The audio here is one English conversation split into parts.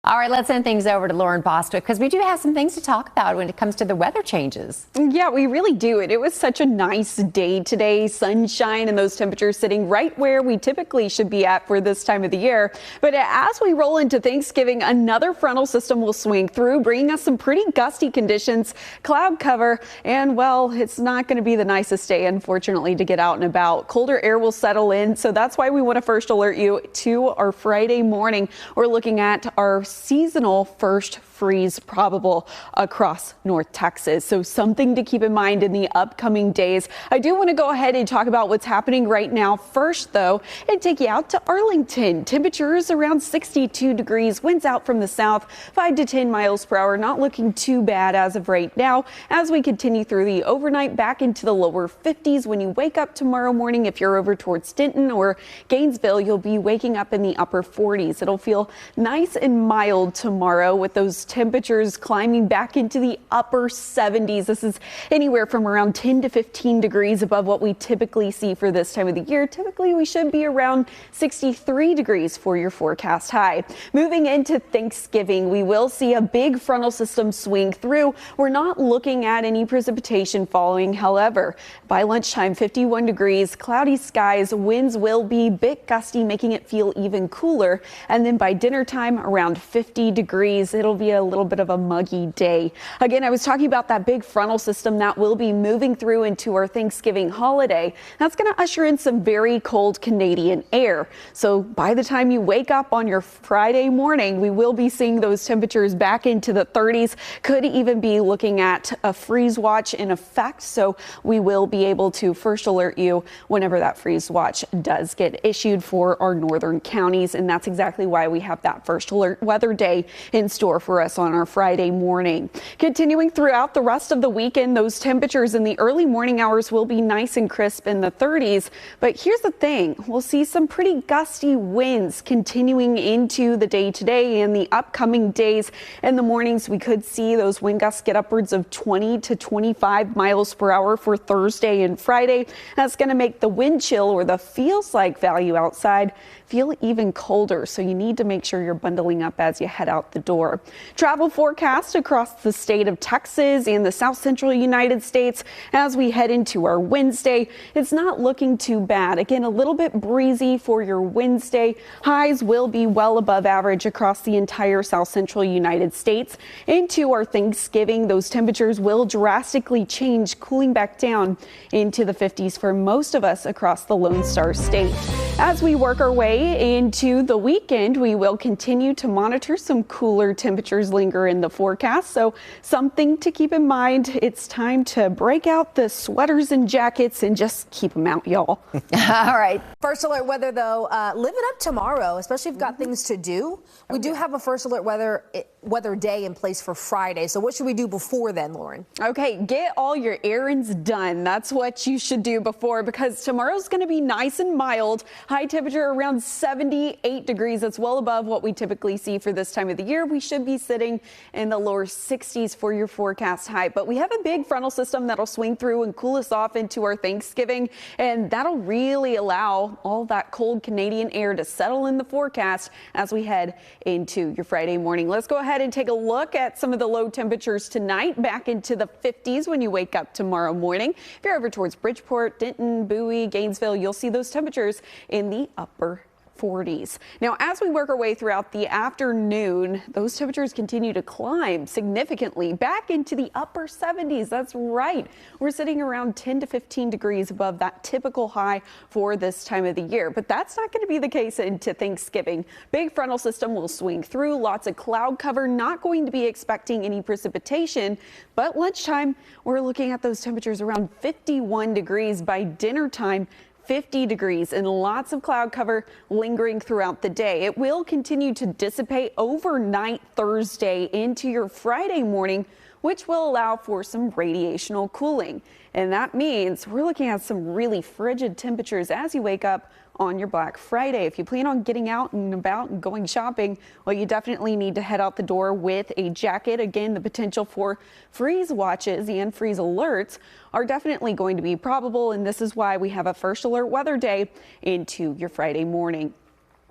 All right, let's send things over to Lauren Bostwick because we do have some things to talk about when it comes to the weather changes. Yeah, we really do. It was such a nice day today, sunshine and those temperatures sitting right where we typically should be at for this time of the year. But as we roll into Thanksgiving, another frontal system will swing through, bringing us some pretty gusty conditions, cloud cover, and well, it's not going to be the nicest day, unfortunately, to get out and about. Colder air will settle in, so that's why we want to first alert you to our Friday morning. We're looking at our seasonal first freeze probable across North Texas. So something to keep in mind in the upcoming days. I do want to go ahead and talk about what's happening right now first, though, and take you out to Arlington. Temperatures around 62 degrees, winds out from the south, 5 to 10 miles per hour. Not looking too bad as of right now. As we continue through the overnight, back into the lower 50s. When you wake up tomorrow morning, if you're over towards Denton or Gainesville, you'll be waking up in the upper 40s. It'll feel nice and mild tomorrow with those temperatures climbing back into the upper 70s. This is anywhere from around 10 to 15 degrees above what we typically see for this time of the year. Typically, we should be around 63 degrees for your forecast high. Moving into Thanksgiving, we will see a big frontal system swing through. We're not looking at any precipitation following. However, by lunchtime, 51 degrees, cloudy skies, winds will be a bit gusty, making it feel even cooler. And then by dinner time, around 50 degrees. It'll be a little bit of a muggy day. Again, I was talking about that big frontal system that will be moving through into our Thanksgiving holiday. That's going to usher in some very cold Canadian air. So by the time you wake up on your Friday morning, we will be seeing those temperatures back into the 30s. Could even be looking at a freeze watch in effect. So we will be able to first alert you whenever that freeze watch does get issued for our northern counties. And that's exactly why we have that first alert weather day in store for us on our Friday morning. Continuing throughout the rest of the weekend, those temperatures in the early morning hours will be nice and crisp in the 30s. But here's the thing, we'll see some pretty gusty winds continuing into the day today and the upcoming days. In the mornings, we could see those wind gusts get upwards of 20 to 25 miles per hour for Thursday and Friday. That's going to make the wind chill, or the feels like value outside, feel even colder. So you need to make sure you're bundling up as you head out the door. Travel forecast across the state of Texas and the south central United States as we head into our Wednesday. It's not looking too bad. Again, a little bit breezy for your Wednesday. Highs will be well above average across the entire south central United States. Into our Thanksgiving, those temperatures will drastically change, cooling back down into the 50s for most of us across the Lone Star State. As we work our way into the weekend, we will continue to monitor some cooler temperatures linger in the forecast. So something to keep in mind. It's time to break out the sweaters and jackets and just keep them out, y'all. All right. First alert weather, though, live it up tomorrow, especially if you've got things to do. We do have a first alert weather day in place for Friday. So what should we do before then, Lauren? Okay, get all your errands done. That's what you should do before, because tomorrow's going to be nice and mild. High temperature around 78 degrees. That's well above what we typically see for this time of the year. We should be sitting in the lower 60s for your forecast high. But we have a big frontal system that'll swing through and cool us off into our Thanksgiving. And that'll really allow all that cold Canadian air to settle in the forecast as we head into your Friday morning. Let's go ahead and take a look at some of the low temperatures tonight, back into the 50s when you wake up tomorrow morning. If you're over towards Bridgeport, Denton, Bowie, Gainesville, you'll see those temperatures in the upper 40s. Now, as we work our way throughout the afternoon, those temperatures continue to climb significantly back into the upper 70s. That's right. We're sitting around 10 to 15 degrees above that typical high for this time of the year. But that's not going to be the case into Thanksgiving. Big frontal system will swing through. Lots of cloud cover. Not going to be expecting any precipitation. But lunchtime, we're looking at those temperatures around 51 degrees. By dinner time, 50 degrees and lots of cloud cover lingering throughout the day. It will continue to dissipate overnight Thursday into your Friday morning, which will allow for some radiational cooling. And that means we're looking at some really frigid temperatures as you wake up on your Black Friday. If you plan on getting out and about and going shopping, well, you definitely need to head out the door with a jacket. Again, the potential for freeze watches and freeze alerts are definitely going to be probable, and this is why we have a first alert weather day into your Friday morning.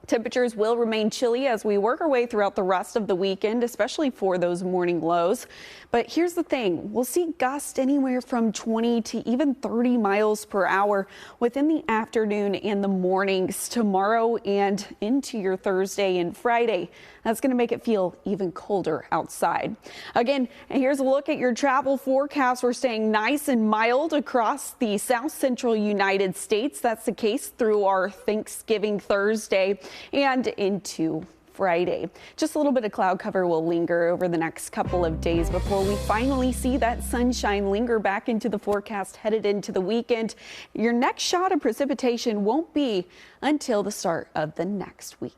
Temperatures will remain chilly as we work our way throughout the rest of the weekend, especially for those morning lows. But here's the thing, we'll see gusts anywhere from 20 to even 30 miles per hour within the afternoon and the mornings tomorrow and into your Thursday and Friday. That's going to make it feel even colder outside. Again, here's a look at your travel forecast. We're staying nice and mild across the south central United States. That's the case through our Thanksgiving Thursday and into Friday. Just a little bit of cloud cover will linger over the next couple of days before we finally see that sunshine linger back into the forecast headed into the weekend. Your next shot of precipitation won't be until the start of the next week.